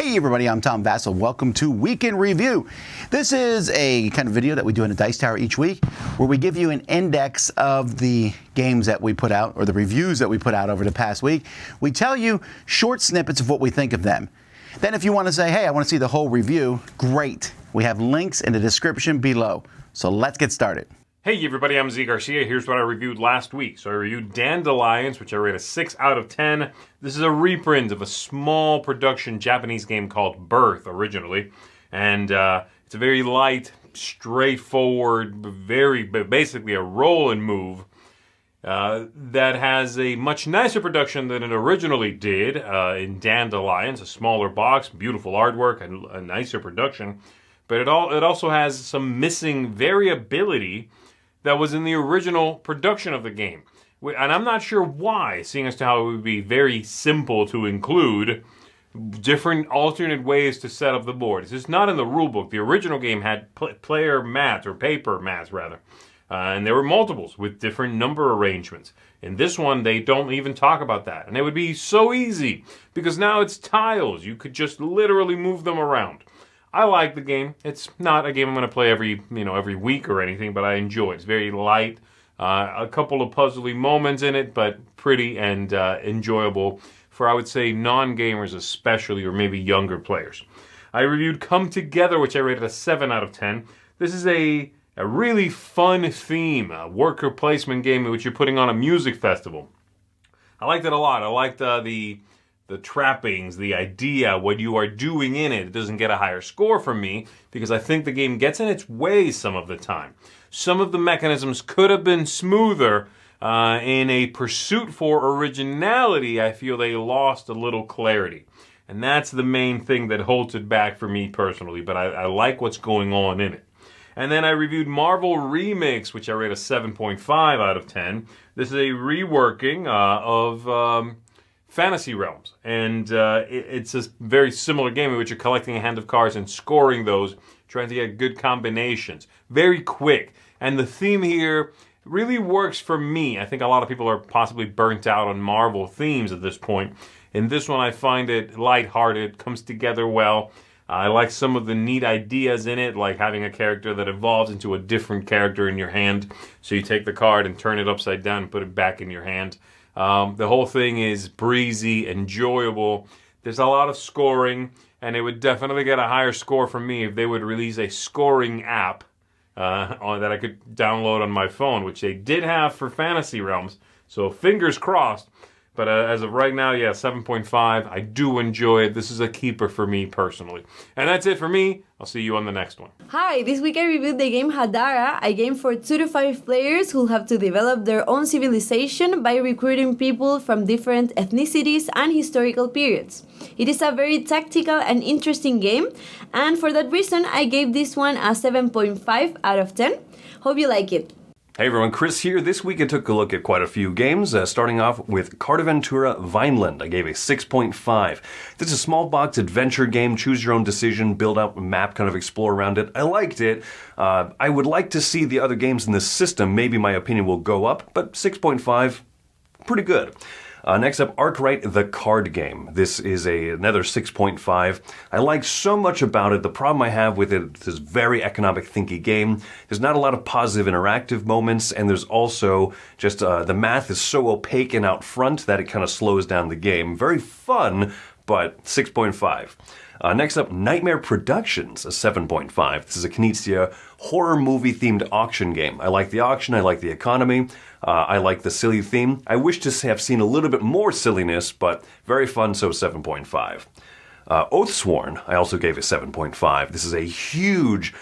Hey everybody, I'm Tom Vassell. Welcome to Week in Review. This is a kind of video that we do in a Dice Tower each week where we give you an index of the games that we put out or the reviews that we put out over the past week. We tell you short snippets of what we think of them. Then if you want to say, hey, I want to see the whole review, great. We have links in the description below. So let's get started. Hey everybody, I'm Garcia. Here's what I reviewed last week. So I reviewed Dandelions, which I rate a 6 out of 10. This is a reprint of a small production Japanese game called Birth originally. And it's a very light, straightforward, basically a roll and move that has a much nicer production than it originally did in Dandelions. A smaller box, beautiful artwork, and a nicer production. But it also has some missing variability that was in the original production of the game. And I'm not sure why, seeing as to how it would be very simple to include different alternate ways to set up the board. It's just not in the rulebook. The original game had player mats, or paper mats rather. And there were multiples with different number arrangements. In this one, they don't even talk about that. And it would be so easy, because now it's tiles. You could just literally move them around. I like the game. It's not a game I'm going to play every week or anything, but I enjoy it. It's very light. A couple of puzzly moments in it, but pretty and enjoyable for, I would say, non-gamers especially, or maybe younger players. I reviewed Come Together, which I rated a 7 out of 10. This is a really fun theme, a worker placement game in which you're putting on a music festival. I liked it a lot. I liked the trappings, the idea, what you are doing in it. It doesn't get a higher score from me because I think the game gets in its way some of the time. Some of the mechanisms could have been smoother. In a pursuit for originality, I feel they lost a little clarity. And that's the main thing that holds it back for me personally, but I like what's going on in it. And then I reviewed Marvel Remix, which I rate a 7.5 out of 10. This is a reworking of Fantasy Realms, and it's a very similar game in which you're collecting a hand of cards and scoring those, trying to get good combinations. Very quick, and the theme here really works for me. I think a lot of people are possibly burnt out on Marvel themes at this point. In this one, I find it lighthearted, comes together well. I like some of the neat ideas in it, like having a character that evolves into a different character in your hand. So you take the card and turn it upside down and put it back in your hand. The whole thing is breezy, enjoyable. There's a lot of scoring, and it would definitely get a higher score from me if they would release a scoring app that I could download on my phone, which they did have for Fantasy Realms. So fingers crossed. But as of right now, yeah, 7.5. I do enjoy it. This is a keeper for me personally. And that's it for me. I'll see you on the next one. Hi, this week I reviewed the game Hadara, a game for 2 to 5 players who have to develop their own civilization by recruiting people from different ethnicities and historical periods. It is a very tactical and interesting game, and for that reason I gave this one a 7.5 out of 10. Hope you like it. Hey everyone, Chris here. This week I took a look at quite a few games, starting off with Cartaventura Vinland. I gave a 6.5. This is a small box adventure game, choose your own decision, build out a map, kind of explore around it. I liked it. I would like to see the other games in this system. Maybe my opinion will go up, but 6.5, pretty good. Next up, Arkwright, the card game. This is another 6.5. I like so much about it. The problem I have with it, this very economic thinky game. There's not a lot of positive interactive moments, and there's also just the math is so opaque and out front that it kind of slows down the game. Very fun, but 6.5. Next up, Nightmare Productions, a 7.5. This is a Knizia horror movie-themed auction game. I like the auction, I like the economy, I like the silly theme. I wish to have seen a little bit more silliness, but very fun, so 7.5. Oathsworn, I also gave a 7.5. This is a huge,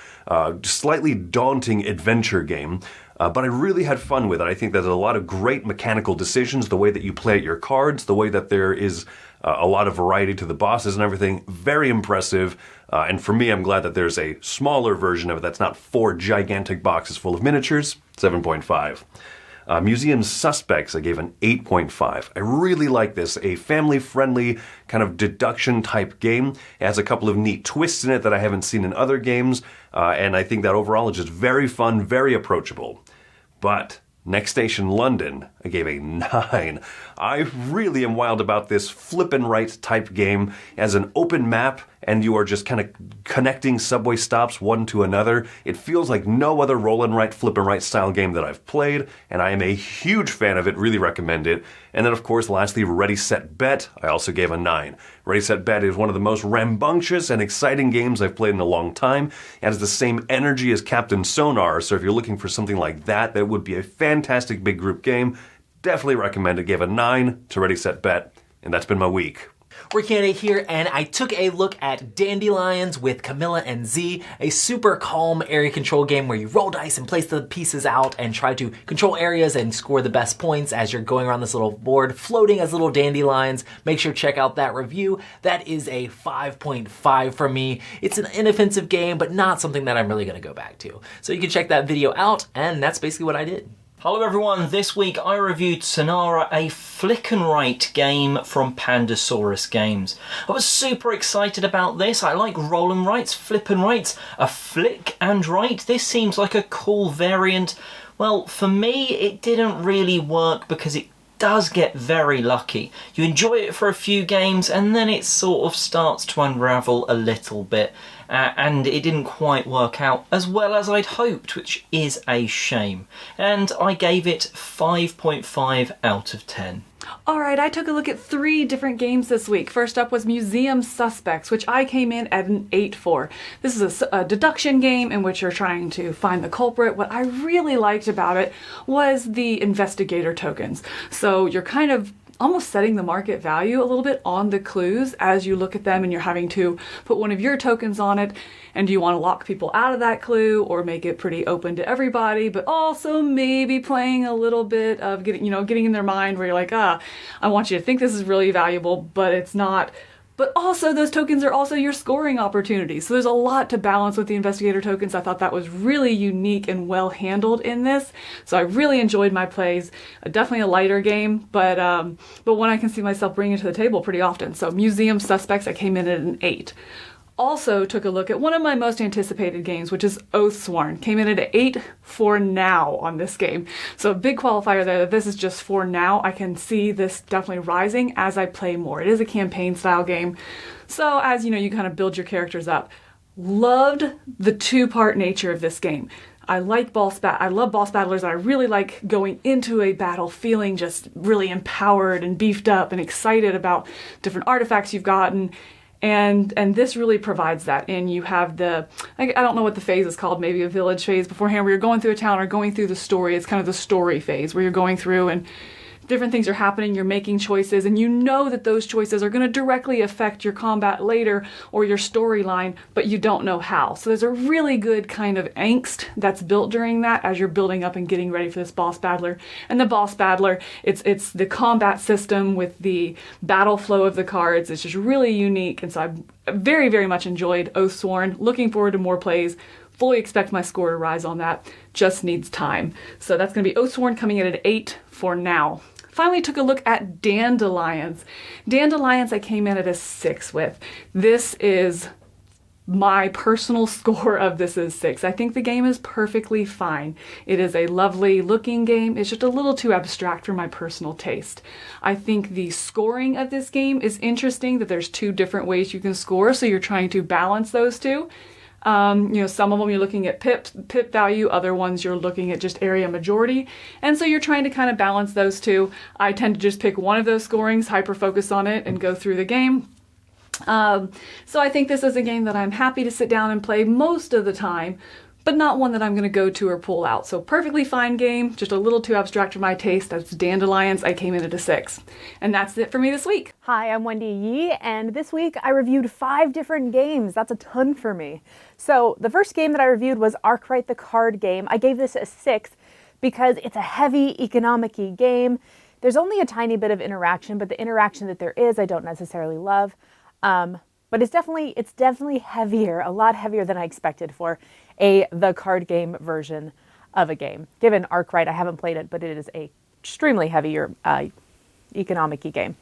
slightly daunting adventure game. But I really had fun with it. I think there's a lot of great mechanical decisions, the way that you play out your cards, the way that there is a lot of variety to the bosses and everything. Very impressive. And for me, I'm glad that there's a smaller version of it that's not 4 gigantic boxes full of miniatures. 7.5. Museum Suspects, I gave an 8.5. I really like this. A family-friendly kind of deduction-type game. It has a couple of neat twists in it that I haven't seen in other games. And I think that overall is just very fun, very approachable. But Next Station London, I gave a 9. I really am wild about this flip and right type game as an open map, and you are just kind of connecting subway stops one to another. It feels like no other roll and right, flip and right style game that I've played, and I am a huge fan of it, really recommend it. And then of course lastly, Ready Set Bet, I also gave a 9. Ready Set Bet is one of the most rambunctious and exciting games I've played in a long time. It has the same energy as Captain Sonara, so if you're looking for something like that, that would be a fantastic big group game. Definitely recommend it. Gave a 9 to Ready Set Bet, and that's been my week. Working here, and I took a look at Dandelions with Camilla and Z, a super calm area control game where you roll dice and place the pieces out and try to control areas and score the best points as you're going around this little board, floating as little dandelions. Make sure to check out that review. That is a 5.5 from me. It's an inoffensive game, but not something that I'm really going to go back to. So you can check that video out, and that's basically what I did. Hello everyone, this week I reviewed Sonara, a flick and right game from Pandasaurus Games. I was super excited about this. I like roll and rights, flip and rights, a flick and right. This seems like a cool variant. Well, for me it didn't really work because it does get very lucky. You enjoy it for a few games and then it sort of starts to unravel a little bit. And it didn't quite work out as well as I'd hoped, which is a shame. And I gave it 5.5 out of 10. Alright, I took a look at 3 different games this week. First up was Museum Suspects, which I came in at an 8 for. This is a deduction game in which you're trying to find the culprit. What I really liked about it was the investigator tokens. So you're kind of almost setting the market value a little bit on the clues as you look at them, and you're having to put one of your tokens on it. And do you want to lock people out of that clue or make it pretty open to everybody, but also maybe playing a little bit of getting in their mind where you're like, I want you to think this is really valuable, but it's not. But also those tokens are also your scoring opportunities. So there's a lot to balance with the investigator tokens. I thought that was really unique and well handled in this. So I really enjoyed my plays. Definitely a lighter game, but one I can see myself bringing to the table pretty often. So Museum Suspects, I came in at an 8. Also took a look at one of my most anticipated games, which is Oathsworn. Came in at an 8 for now on this game. So a big qualifier there that this is just for now. I can see this definitely rising as I play more. It is a campaign style game. So as you kind of build your characters up. Loved the 2-part nature of this game. I love boss battlers. I really like going into a battle feeling just really empowered and beefed up and excited about different artifacts you've gotten. And this really provides that. And you have I don't know what the phase is called, maybe a village phase beforehand, where you're going through a town or going through the story. It's kind of the story phase where you're going through and different things are happening, you're making choices, and you know that those choices are going to directly affect your combat later or your storyline, but you don't know how. So there's a really good kind of angst that's built during that as you're building up and getting ready for this boss battler. And the boss battler, it's the combat system with the battle flow of the cards. It's just really unique, and so I very, very much enjoyed Oathsworn. Looking forward to more plays. Fully expect my score to rise on that. Just needs time. So that's going to be Oathsworn coming in at 8 for now. Finally took a look at Dandelions. Dandelions I came in at a 6 with. This is my personal score of this is 6. I think the game is perfectly fine. It is a lovely looking game. It's just a little too abstract for my personal taste. I think the scoring of this game is interesting, that there's 2 different ways you can score, so you're trying to balance those 2. Some of them you're looking at pip value, other ones you're looking at just area majority. And so you're trying to kind of balance those 2. I tend to just pick one of those scorings, hyper focus on it, and go through the game. So I think this is a game that I'm happy to sit down and play most of the time, but not one that I'm going to go to or pull out. So perfectly fine game, just a little too abstract for my taste. That's Dandelions. I came in at a 6. And that's it for me this week. Hi, I'm Wendy Yee, and this week I reviewed 5 different games. That's a ton for me. So the first game that I reviewed was Arkwright the card game. I gave this a 6 because it's a heavy economic-y game. There's only a tiny bit of interaction, but the interaction that there is I don't necessarily love. But it's definitely heavier, a lot heavier than I expected for the card game version of a game. Given Arkwright, I haven't played it, but it is a extremely heavier economic-y game.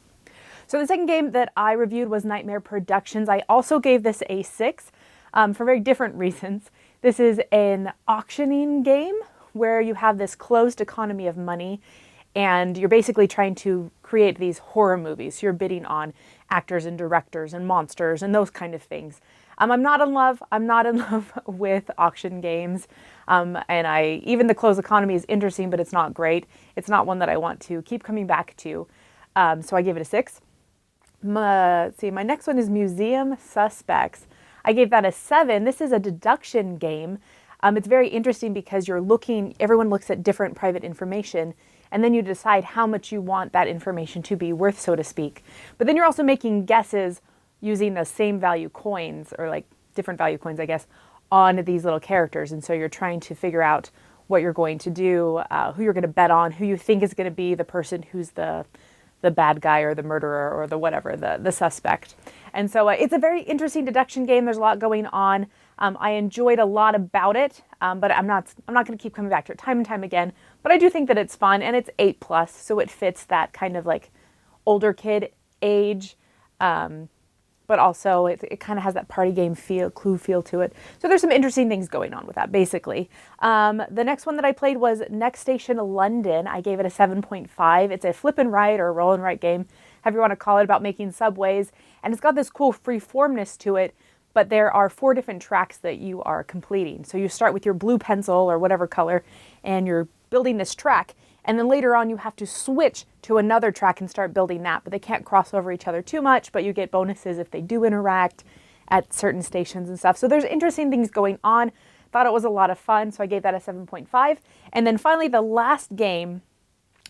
So the second game that I reviewed was Nightmare Productions. I also gave this a 6 for very different reasons. This is an auctioning game where you have this closed economy of money, and you're basically trying to create these horror movies. You're bidding on actors and directors and monsters and those kind of things. I'm not in love with auction games. And even the closed economy is interesting, but it's not great. It's not one that I want to keep coming back to. So I gave it a 6. My next one is Museum Suspects. I gave that a 7. This is a deduction game. It's very interesting because everyone looks at different private information, and then you decide how much you want that information to be worth, so to speak. But then you're also making guesses using the same value coins, or like different value coins, I guess, on these little characters. And so you're trying to figure out what you're going to do, who you're going to bet on, who you think is going to be the person who's the bad guy or the murderer or the whatever, the suspect. And so it's a very interesting deduction game. There's a lot going on. I enjoyed a lot about it, but I'm not going to keep coming back to it time and time again. But I do think that it's fun, and it's 8+, so it fits that kind of like older kid age. But also it kind of has that party game clue feel to it. So there's some interesting things going on with that, basically. The next one that I played was Next Station London. I gave it a 7.5. It's a flip and write or roll and write game, however you want to call it, about making subways. And it's got this cool free-formness to it, but there are 4 different tracks that you are completing. So you start with your blue pencil or whatever color, and you're building this track. And then later on, you have to switch to another track and start building that. But they can't cross over each other too much, but you get bonuses if they do interact at certain stations and stuff. So there's interesting things going on. Thought it was a lot of fun, so I gave that a 7.5. And then finally, the last game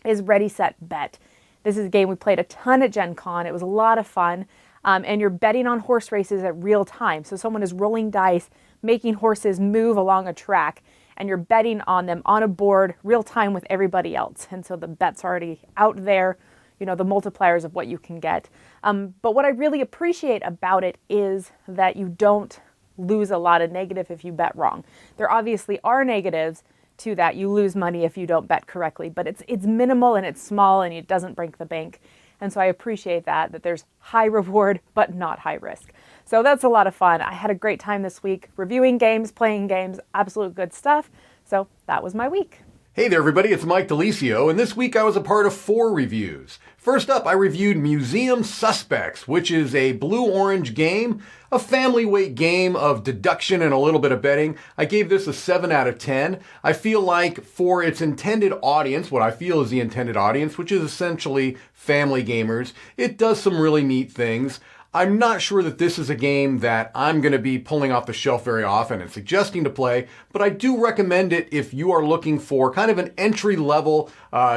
is Ready, Set, Bet. This is a game we played a ton at Gen Con. It was a lot of fun. And you're betting on horse races at real time. So someone is rolling dice, making horses move along a track, and you're betting on them on a board real time with everybody else. And so the bet's already out there, the multipliers of what you can get. But what I really appreciate about it is that you don't lose a lot of negative if you bet wrong. There obviously are negatives to that. You lose money if you don't bet correctly, but it's minimal and it's small and it doesn't break the bank. And so I appreciate that there's high reward, but not high risk. So that's a lot of fun. I had a great time this week reviewing games, playing games, absolute good stuff. So that was my week. Hey there, everybody. It's Mike DeLisio, and this week I was a part of 4 reviews. First up, I reviewed Museum Suspects, which is a blue-orange game, a family-weight game of deduction and a little bit of betting. I gave this a 7 out of 10. I feel like for its intended audience, what I feel is the intended audience, which is essentially family gamers, it does some really neat things. I'm not sure that this is a game that I'm going to be pulling off the shelf very often and suggesting to play, but I do recommend it if you are looking for kind of an entry-level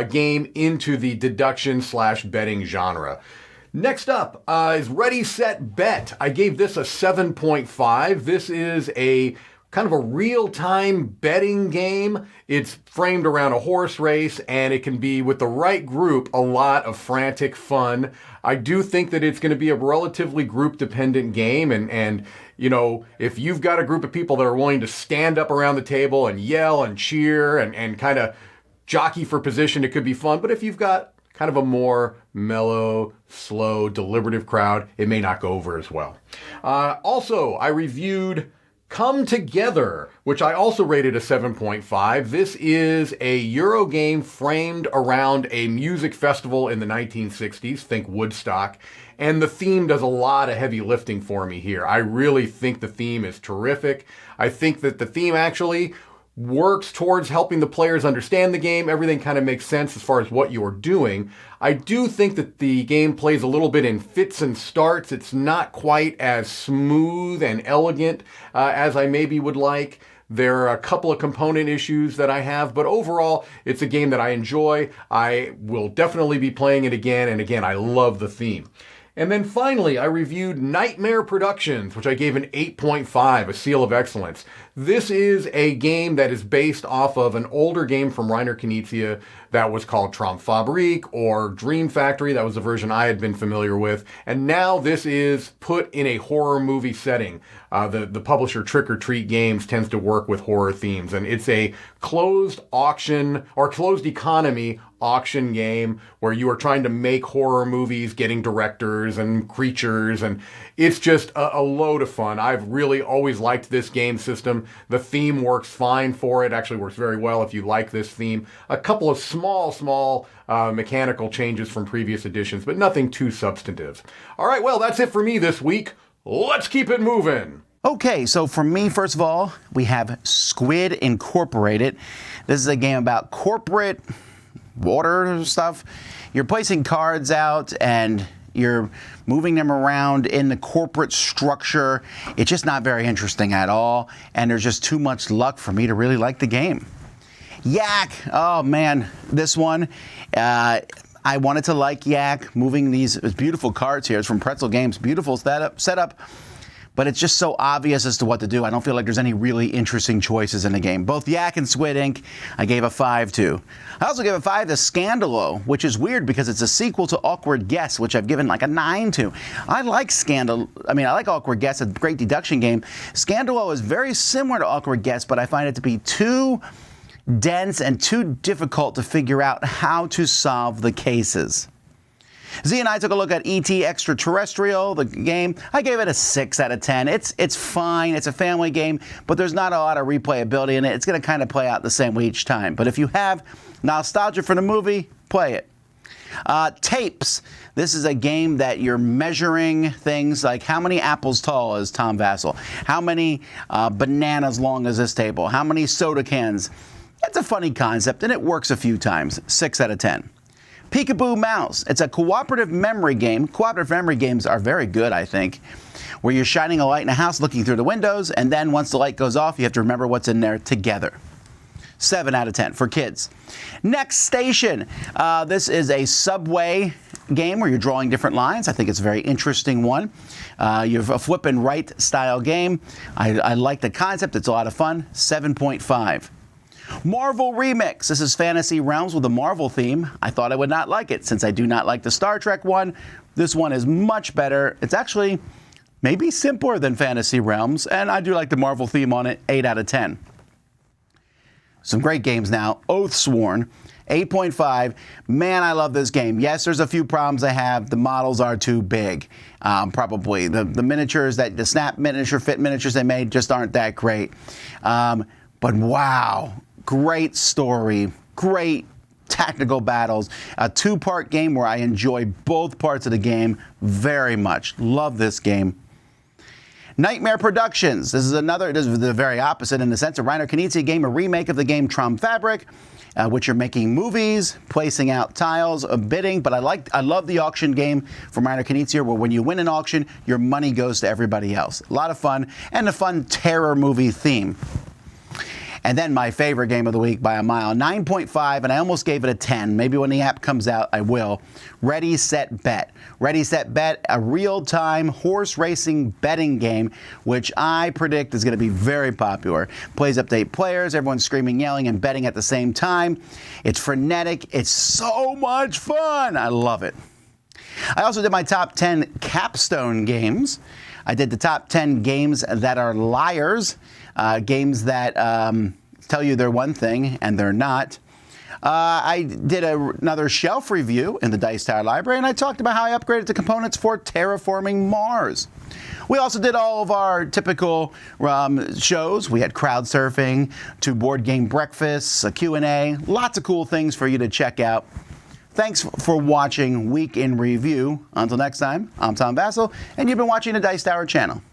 game into the deduction/betting genre. Next up is Ready, Set, Bet. I gave this a 7.5. This is a kind of a real-time betting game. It's framed around a horse race, and it can be, with the right group, a lot of frantic fun. I do think that it's going to be a relatively group-dependent game, and if you've got a group of people that are willing to stand up around the table and yell and cheer and kind of jockey for position, it could be fun. But if you've got kind of a more mellow, slow, deliberative crowd, it may not go over as well. Also, I reviewed Come Together, which I also rated a 7.5. This is a Euro game framed around a music festival in the 1960s, think Woodstock, and the theme does a lot of heavy lifting for me here. I really think the theme is terrific. I think that the theme actually works towards helping the players understand the game. Everything kind of makes sense as far as what you're doing. I do think that the game plays a little bit in fits and starts. It's not quite as smooth and elegant as I maybe would like. There are a couple of component issues that I have, but overall, it's a game that I enjoy. I will definitely be playing it again, and again, I love the theme. And then finally, I reviewed Nightmare Productions, which I gave an 8.5, a seal of excellence. This is a game that is based off of an older game from Reiner Knizia that was called Traumfabrik or Dream Factory. That was the version I had been familiar with. And now this is put in a horror movie setting. The publisher Trick or Treat Games tends to work with horror themes, and it's a closed auction or closed economy auction game where you are trying to make horror movies, getting directors and creatures, and it's just a load of fun. I've really always liked this game system. The theme works fine for it, actually works very well if you like this theme. A couple of small small mechanical changes from previous editions, but nothing too substantive. All right, well, that's it for me this week. Let's keep it moving. Okay, so for me, first of all, we have Squid Incorporated. This is a game about corporate water stuff. You're placing cards out and you're moving them around in the corporate structure. It's just not very interesting at all, and there's just too much luck for me to really like the game. Yak, oh man, this one, I wanted to like Yak, moving these beautiful cards here. It's from Pretzel Games, beautiful setup, but it's just so obvious as to what to do. I don't feel like there's any really interesting choices in the game. Both Yak and Squid Inc. I gave a 5 to. I also gave a 5 to Scandaloh, which is weird because it's a sequel to Awkward Guess, which I've given like a 9 to. I like Awkward Guess, a great deduction game. Scandaloh is very similar to Awkward Guess, but I find it to be too dense and too difficult to figure out how to solve the cases. Z and I took a look at E.T. Extra-Terrestrial, the game. I gave it a 6 out of 10. It's fine. It's a family game, but there's not a lot of replayability in it. It's going to kind of play out the same way each time. But if you have nostalgia for the movie, play it. Tapes. This is a game that you're measuring things like how many apples tall is Tom Vassell? How many bananas long is this table? How many soda cans? It's a funny concept, and it works a few times. 6 out of 10. Peekaboo Mouse. It's a cooperative memory game. Cooperative memory games are very good, I think, where you're shining a light in a house, looking through the windows, and then once the light goes off, you have to remember what's in there together. 7 out of 10 for kids. Next Station. This is a subway game where you're drawing different lines. I think it's a very interesting one. You have a flip and write style game. I like the concept. It's a lot of fun. 7.5. Marvel Remix. This is Fantasy Realms with a Marvel theme. I thought I would not like it since I do not like the Star Trek one. This one is much better. It's actually maybe simpler than Fantasy Realms, and I do like the Marvel theme on it. 8 out of 10. Some great games now. Oathsworn. 8.5. Man, I love this game. Yes, there's a few problems I have. The models are too big. Probably. The miniatures, the Snap miniature fit miniatures they made just aren't that great. But wow. Great story, great tactical battles, a 2-part game where I enjoy both parts of the game very much. Love this game. Nightmare Productions. This is the very opposite in the sense of Reiner Knizia game, a remake of the game Traum Fabric, which you're making movies, placing out tiles, bidding. But I love the auction game from Reiner Knizia, where when you win an auction, your money goes to everybody else. A lot of fun, and a fun terror movie theme. And then my favorite game of the week by a mile, 9.5, and I almost gave it a 10. Maybe when the app comes out, I will. Ready, Set, Bet. Ready, Set, Bet, a real-time horse racing betting game, which I predict is going to be very popular. Plays up to 8 players, everyone's screaming, yelling, and betting at the same time. It's frenetic. It's so much fun. I love it. I also did my top 10 capstone games. I did the top 10 games that are liars, games that tell you they're one thing and they're not. I did another shelf review in the Dice Tower Library, and I talked about how I upgraded the components for terraforming Mars. We also did all of our typical shows. We had crowd surfing, 2 board game breakfasts, a Q&A, lots of cool things for you to check out. Thanks for watching Week in Review. Until next time, I'm Tom Vassell, and you've been watching the Dice Tower channel.